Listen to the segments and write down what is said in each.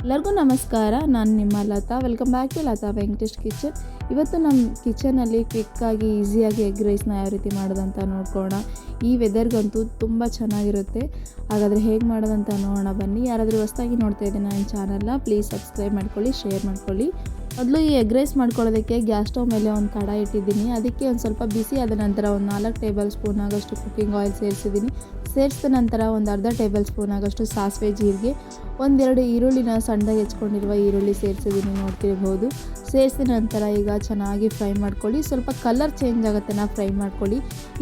ಎಲ್ಲರಿಗೂ ನಮಸ್ಕಾರ. ನಾನು ನಿಮ್ಮ Latha. Welcome back to Latha Venkatesh kitchen. ಇವತ್ತು ನಮ್ಮ ಕಿಚನಲ್ಲಿ ಕ್ವಿಕ್ಕಾಗಿ ಈಸಿಯಾಗಿ ಎಗ್ ರೈಸ್ನ ಯಾವ ರೀತಿ ಮಾಡೋದಂತ ನೋಡ್ಕೊಳ್ಳೋಣ. ಈ ವೆದರ್ಗಂತೂ ತುಂಬ ಚೆನ್ನಾಗಿರುತ್ತೆ. ಹಾಗಾದರೆ ಹೇಗೆ ಮಾಡೋದಂತ ನೋಡೋಣ ಬನ್ನಿ. ಯಾರಾದರೂ ಹೊಸದಾಗಿ ನೋಡ್ತಾ ಇದ್ದೀನಿ ನನ್ನ ಚಾನಲ್ನ, ಪ್ಲೀಸ್ ಸಬ್ಸ್ಕ್ರೈಬ್ ಮಾಡ್ಕೊಳ್ಳಿ, ಶೇರ್ ಮಾಡ್ಕೊಳ್ಳಿ. ಮೊದಲು ಈ ಎಗ್ ರೈಸ್ ಮಾಡ್ಕೊಳ್ಳೋದಕ್ಕೆ ಗ್ಯಾಸ್ ಸ್ಟವ್ ಮೇಲೆ ಒಂದು ಕಡಾಯಿ ಇಟ್ಟಿದ್ದೀನಿ. ಅದಕ್ಕೆ ಒಂದು ಸ್ವಲ್ಪ ಬಿಸಿ ಆದ ನಂತರ ಒಂದು 4 ಟೇಬಲ್ ಸ್ಪೂನ್ ಆಗೋಷ್ಟು ಕುಕ್ಕಿಂಗ್ ಆಯಿಲ್ ಸೇರಿಸಿದ್ದೀನಿ. ಸೇರಿಸಿದ ನಂತರ ಒಂದು ಅರ್ಧ ಟೇಬಲ್ ಸ್ಪೂನ್ ಆಗೋಷ್ಟು ಸಾಸಿವೆ, ಜೀರಿಗೆ, 1-2 ಈರುಳ್ಳಿನ ಸಣ್ಣದಾಗಿ ಹೆಚ್ಕೊಂಡಿರುವ ಈರುಳ್ಳಿ ಸೇರಿಸಿದ್ದೀನಿ, ನೋಡ್ತಿರ್ಬೋದು. ಸೇರಿಸಿದ ನಂತರ ಈಗ ಚೆನ್ನಾಗಿ ಫ್ರೈ ಮಾಡ್ಕೊಳ್ಳಿ. ಸ್ವಲ್ಪ ಕಲರ್ ಚೇಂಜ್ ಆಗುತ್ತೆ, ಫ್ರೈ ಮಾಡ್ಕೊಳ್ಳಿ.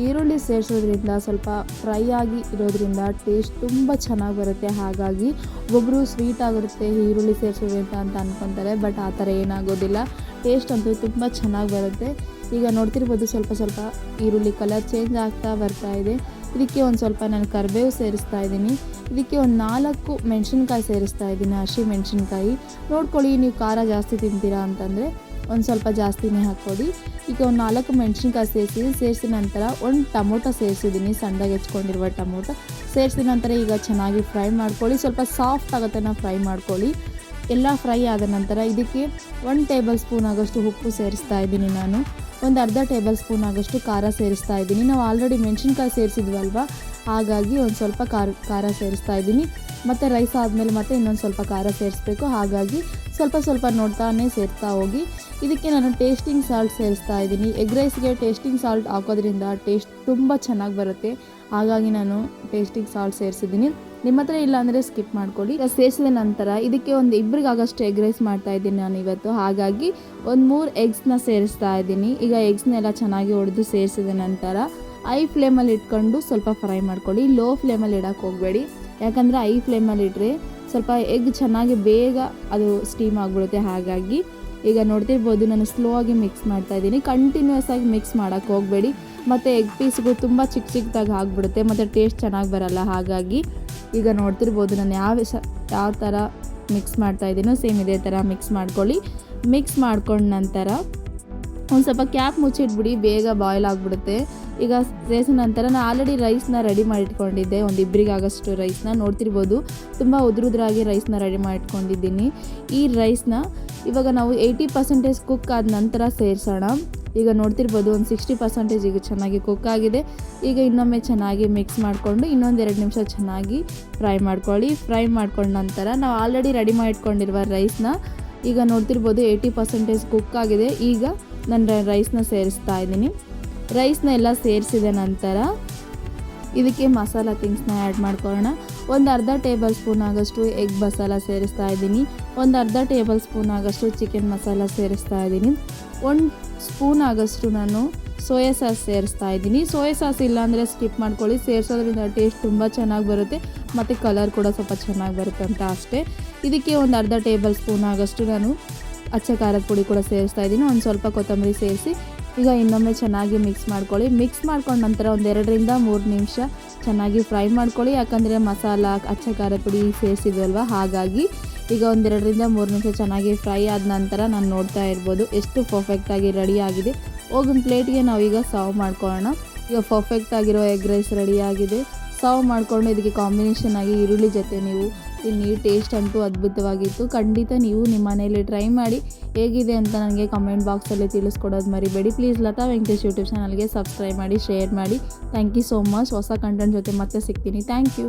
ಈರುಳ್ಳಿ ಸೇರಿಸೋದ್ರಿಂದ ಸ್ವಲ್ಪ ಫ್ರೈ ಆಗಿ ಇರೋದ್ರಿಂದ ಟೇಸ್ಟ್ ತುಂಬ ಚೆನ್ನಾಗಿ ಬರುತ್ತೆ. ಹಾಗಾಗಿ ಒಬ್ಬರು ಸ್ವೀಟ್ ಆಗಿರುತ್ತೆ ಈರುಳ್ಳಿ ಸೇರಿಸೋದ್ರಿಂದ ಅಂತ ಅಂದ್ಕೊತಾರೆ, ಬಟ್ ಆ ಥರ ಏನಾಗೋದಿಲ್ಲ. ಟೇಸ್ಟ್ ಅಂತೂ ತುಂಬ ಚೆನ್ನಾಗಿ ಬರುತ್ತೆ. ಈಗ ನೋಡ್ತಿರ್ಬೋದು ಸ್ವಲ್ಪ ಈರುಳ್ಳಿ ಕಲರ್ ಚೇಂಜ್ ಆಗ್ತಾ ಬರ್ತಾ ಇದೆ. ಇದಕ್ಕೆ ಒಂದು ಸ್ವಲ್ಪ ನಾನು ಕರಿಬೇವು ಸೇರಿಸ್ತಾ ಇದ್ದೀನಿ. ಇದಕ್ಕೆ ಒಂದು 4 ಮೆಣಸಿನ್ಕಾಯಿ ಸೇರಿಸ್ತಾ ಇದ್ದೀನಿ, ಹಸಿ ಮೆಣಸಿನ್ಕಾಯಿ. ನೋಡ್ಕೊಳ್ಳಿ, ನೀವು ಖಾರ ಜಾಸ್ತಿ ತಿಂತೀರಾ ಅಂತಂದರೆ ಒಂದು ಸ್ವಲ್ಪ ಜಾಸ್ತಿನೇ ಹಾಕ್ಕೊಳ್ಳಿ. ಈಗ ಒಂದು 4 ಮೆಣಸಿನ್ಕಾಯಿ ಸೇರಿಸಿದ ನಂತರ ಒಂದು ಟೊಮೊಟೊ ಸೇರಿಸಿದ್ದೀನಿ, ಸಣ್ಣದಾಗಿ ಹೆಚ್ಕೊಂಡಿರುವ ಟೊಮೊಟೊ ಸೇರಿಸಿದ ನಂತರ ಈಗ ಚೆನ್ನಾಗಿ ಫ್ರೈ ಮಾಡ್ಕೊಳ್ಳಿ. ಸ್ವಲ್ಪ ಸಾಫ್ಟ್ ಆಗುತ್ತೆ ಫ್ರೈ ಮಾಡ್ಕೊಳ್ಳಿ. ಎಲ್ಲ ಫ್ರೈ ಆದ ನಂತರ ಇದಕ್ಕೆ 1 ಟೇಬಲ್ ಸ್ಪೂನ್ ಆಗೋಷ್ಟು ಉಪ್ಪು ಸೇರಿಸ್ತಾ ಇದ್ದೀನಿ. ನಾನು ಒಂದು ಅರ್ಧ ಟೇಬಲ್ ಸ್ಪೂನ್ ಆಗೋಷ್ಟು ಖಾರ ಸೇರಿಸ್ತಾ ಇದ್ದೀನಿ. ನಾವು ಆಲ್ರೆಡಿ ಮೆಣಸಿನ್ಕಾಯಿ ಸೇರಿಸಿದ್ವಲ್ವ, ಹಾಗಾಗಿ ಒಂದು ಸ್ವಲ್ಪ ಖಾರ ಸೇರಿಸ್ತಾ ಇದ್ದೀನಿ. ಮತ್ತು ರೈಸ್ ಆದಮೇಲೆ ಮತ್ತೆ ಇನ್ನೊಂದು ಸ್ವಲ್ಪ ಖಾರ ಸೇರಿಸ್ಬೇಕು, ಹಾಗಾಗಿ ಸ್ವಲ್ಪ ನೋಡ್ತಾನೆ ಸೇರ್ತಾ ಹೋಗಿ. ಇದಕ್ಕೆ ನಾನು ಟೇಸ್ಟಿಂಗ್ ಸಾಲ್ಟ್ ಸೇರಿಸ್ತಾ ಇದ್ದೀನಿ. ಎಗ್ ರೈಸ್ಗೆ ಟೇಸ್ಟಿಂಗ್ ಸಾಲ್ಟ್ ಹಾಕೋದ್ರಿಂದ ಟೇಸ್ಟ್ ತುಂಬ ಚೆನ್ನಾಗಿ ಬರುತ್ತೆ, ಹಾಗಾಗಿ ನಾನು ಟೇಸ್ಟಿಂಗ್ ಸಾಲ್ಟ್ ಸೇರಿಸಿದ್ದೀನಿ. ನಿಮ್ಮ ಹತ್ರ ಇಲ್ಲ ಅಂದರೆ ಸ್ಕಿಪ್ ಮಾಡ್ಕೊಳ್ಳಿ. ಈಗ ಸೇರಿಸಿದ ನಂತರ ಇದಕ್ಕೆ ಒಂದು ಇಬ್ಬರಿಗಾಗಷ್ಟು ಎಗ್ ರೈಸ್ ಮಾಡ್ತಾಯಿದ್ದೀನಿ ನಾನು ಇವತ್ತು, ಹಾಗಾಗಿ ಒಂದು 3 ಎಗ್ಸ್ನ ಸೇರಿಸ್ತಾ ಇದ್ದೀನಿ. ಈಗ ಎಗ್ಸ್ನೆಲ್ಲ ಚೆನ್ನಾಗಿ ಹೊಡೆದು ಸೇರಿಸಿದ ನಂತರ ಐ ಫ್ಲೇಮಲ್ಲಿ ಇಟ್ಕೊಂಡು ಸ್ವಲ್ಪ ಫ್ರೈ ಮಾಡ್ಕೊಳ್ಳಿ. ಲೋ ಫ್ಲೇಮಲ್ಲಿ ಇಡೋಕ್ಕೆ ಹೋಗಬೇಡಿ, ಯಾಕಂದರೆ ಐ ಫ್ಲೇಮಲ್ಲಿ ಇಟ್ಟರೆ ಸ್ವಲ್ಪ ಎಗ್ ಚೆನ್ನಾಗಿ ಬೇಗ ಅದು ಸ್ಟೀಮ್ ಆಗಿಬಿಡುತ್ತೆ. ಹಾಗಾಗಿ ಈಗ ನೋಡ್ತಿರ್ಬೋದು ನಾನು ಸ್ಲೋ ಆಗಿ ಮಿಕ್ಸ್ ಮಾಡ್ತಾಯಿದ್ದೀನಿ. ಕಂಟಿನ್ಯೂಸ್ ಆಗಿ ಮಿಕ್ಸ್ ಮಾಡೋಕ್ಕೆ ಹೋಗಬೇಡಿ, ಮತ್ತು ಎಗ್ ಪೀಸ್ಗೂ ತುಂಬ ಚಿಕ್ಕದಾಗಿ ಆಗಿಬಿಡುತ್ತೆ, ಮತ್ತು ಟೇಸ್ಟ್ ಚೆನ್ನಾಗಿ ಬರಲ್ಲ. ಹಾಗಾಗಿ ಈಗ ನೋಡ್ತಿರ್ಬೋದು ನಾನು ಯಾವ ಥರ ಮಿಕ್ಸ್ ಮಾಡ್ತಾಯಿದ್ದೀನೋ ಸೇಮ್ ಇದೇ ಥರ ಮಿಕ್ಸ್ ಮಾಡ್ಕೊಳ್ಳಿ. ಮಿಕ್ಸ್ ಮಾಡ್ಕೊಂಡ ನಂತರ ಒಂದು ಸ್ವಲ್ಪ ಕ್ಯಾಪ್ ಮುಚ್ಚಿಟ್ಬಿಡಿ, ಬೇಗ ಬಾಯ್ಲ್ ಆಗಿಬಿಡುತ್ತೆ. ಈಗ ಸೇರಿಸಿದ ನಂತರ ನಾನು ಆಲ್ರೆಡಿ ರೈಸ್ನ ರೆಡಿ ಮಾಡಿಟ್ಕೊಂಡಿದ್ದೆ, ಒಂದು ಇಬ್ಬರಿಗಾಗಷ್ಟು ರೈಸ್ನ ನೋಡ್ತಿರ್ಬೋದು. ತುಂಬ ಉದ್ರಾಗಿ ರೈಸ್ನ ರೆಡಿ ಮಾಡಿಟ್ಕೊಂಡಿದ್ದೀನಿ. ಈ ರೈಸ್ನ ಇವಾಗ ನಾವು 80% ಕುಕ್ ಆದ ನಂತರ ಸೇರಿಸೋಣ. ಈಗ ನೋಡ್ತಿರ್ಬೋದು ಒಂದು 60% ಈಗ ಚೆನ್ನಾಗಿ ಕುಕ್ ಆಗಿದೆ. ಈಗ ಇನ್ನೊಮ್ಮೆ ಚೆನ್ನಾಗಿ ಮಿಕ್ಸ್ ಮಾಡಿಕೊಂಡು ಇನ್ನೊಂದು 2 ನಿಮಿಷ ಚೆನ್ನಾಗಿ ಫ್ರೈ ಮಾಡ್ಕೊಳ್ಳಿ. ಫ್ರೈ ಮಾಡ್ಕೊಂಡ ನಂತರ ನಾವು ಆಲ್ರೆಡಿ ರೆಡಿ ಮಾಡಿಟ್ಕೊಂಡಿರುವ ರೈಸ್ನ ಈಗ ನೋಡ್ತಿರ್ಬೋದು 80% ಕುಕ್ ಆಗಿದೆ. ಈಗ ನಾನು ರೈಸ್ನ ಸೇರಿಸ್ತಾ ಇದ್ದೀನಿ. ರೈಸ್ನ ಎಲ್ಲ ಸೇರಿಸಿದ ನಂತರ ಇದಕ್ಕೆ ಮಸಾಲ ಥಿಂಗ್ಸ್ನ ಆ್ಯಡ್ ಮಾಡ್ಕೊಳ್ಳೋಣ. ಒಂದು ಅರ್ಧ ಟೇಬಲ್ ಸ್ಪೂನ್ ಆಗೋಷ್ಟು ಎಗ್ ಮಸಾಲ ಸೇರಿಸ್ತಾ ಇದ್ದೀನಿ. ಒಂದು ಅರ್ಧ ಟೇಬಲ್ ಸ್ಪೂನ್ ಆಗೋಷ್ಟು ಚಿಕನ್ ಮಸಾಲ ಸೇರಿಸ್ತಾ ಇದ್ದೀನಿ. 1 ಸ್ಪೂನ್ ಆಗೋಷ್ಟು ನಾನು ಸೋಯಾ ಸಾಸ್ ಸೇರಿಸ್ತಾ ಇದ್ದೀನಿ. ಸೋಯಾ ಸಾಸ್ ಇಲ್ಲಾಂದರೆ ಸ್ಕಿಪ್ ಮಾಡ್ಕೊಳ್ಳಿ, ಸೇರಿಸೋದ್ರಿಂದ ಟೇಸ್ಟ್ ತುಂಬ ಚೆನ್ನಾಗಿ ಬರುತ್ತೆ, ಮತ್ತು ಕಲರ್ ಕೂಡ ಸ್ವಲ್ಪ ಚೆನ್ನಾಗಿ ಬರುತ್ತೆ ಅಂತ ಅಷ್ಟೇ. ಇದಕ್ಕೆ ಒಂದು ಅರ್ಧ ಟೇಬಲ್ ಸ್ಪೂನ್ ಆಗೋಷ್ಟು ನಾನು ಅಚ್ಚ ಖಾರದ ಪುಡಿ ಕೂಡ ಸೇರಿಸ್ತಾ ಇದ್ದೀನಿ. ಒಂದು ಸ್ವಲ್ಪ ಕೊತ್ತಂಬರಿ ಸೇರಿಸಿ ಈಗ ಇನ್ನೊಮ್ಮೆ ಚೆನ್ನಾಗಿ ಮಿಕ್ಸ್ ಮಾಡ್ಕೊಳ್ಳಿ. ಮಿಕ್ಸ್ ಮಾಡ್ಕೊಂಡ ನಂತರ ಒಂದು 2ರಿಂದ 3 ನಿಮಿಷ ಚೆನ್ನಾಗಿ ಫ್ರೈ ಮಾಡ್ಕೊಳ್ಳಿ, ಯಾಕಂದರೆ ಮಸಾಲ ಅಚ್ಚ ಖಾರದ ಪುಡಿ ಸೇರಿಸಿದ್ವಲ್ವ, ಹಾಗಾಗಿ ಈಗ ಒಂದು 2ರಿಂದ 3 ನಿಮಿಷ ಚೆನ್ನಾಗಿ ಫ್ರೈ ಆದ ನಂತರ ನಾನು ನೋಡ್ತಾ ಇರ್ಬೋದು ಎಷ್ಟು ಪರ್ಫೆಕ್ಟಾಗಿ ರೆಡಿ ಆಗಿದೆ. ಹೋಗಿನ ಪ್ಲೇಟ್ಗೆ ನಾವೀಗ ಸರ್ವ್ ಮಾಡ್ಕೊಳ್ಳೋಣ. ಈಗ ಪರ್ಫೆಕ್ಟಾಗಿರೋ ಎಗ್ ರೈಸ್ ರೆಡಿಯಾಗಿದೆ. ಸರ್ವ್ ಮಾಡಿಕೊಂಡು ಇದಕ್ಕೆ ಕಾಂಬಿನೇಷನ್ ಆಗಿ ಈರುಳ್ಳಿ ಜೊತೆ ನೀವು ತಿನ್ನಿ. ಟೇಸ್ಟ್ ಅಂತೂ ಅದ್ಭುತವಾಗಿತ್ತು. ಖಂಡಿತ ನೀವು ನಿಮ್ಮ ಮನೆಯಲ್ಲಿ ಟ್ರೈ ಮಾಡಿ ಹೇಗಿದೆ ಅಂತ ನನಗೆ ಕಮೆಂಟ್ ಬಾಕ್ಸಲ್ಲಿ ತಿಳಿಸ್ಕೊಡೋದು ಮರಿಬೇಡಿ. ಪ್ಲೀಸ್ ಲತಾ ವೆಂಕಟೇಶ್ ಯೂಟ್ಯೂಬ್ ಚಾನಲ್ಗೆ ಸಬ್ಸ್ಕ್ರೈಬ್ ಮಾಡಿ, ಶೇರ್ ಮಾಡಿ. Thank you so much. ಹೊಸ ಕಂಟೆಂಟ್ ಜೊತೆ ಮತ್ತೆ ಸಿಗ್ತೀನಿ. Thank you.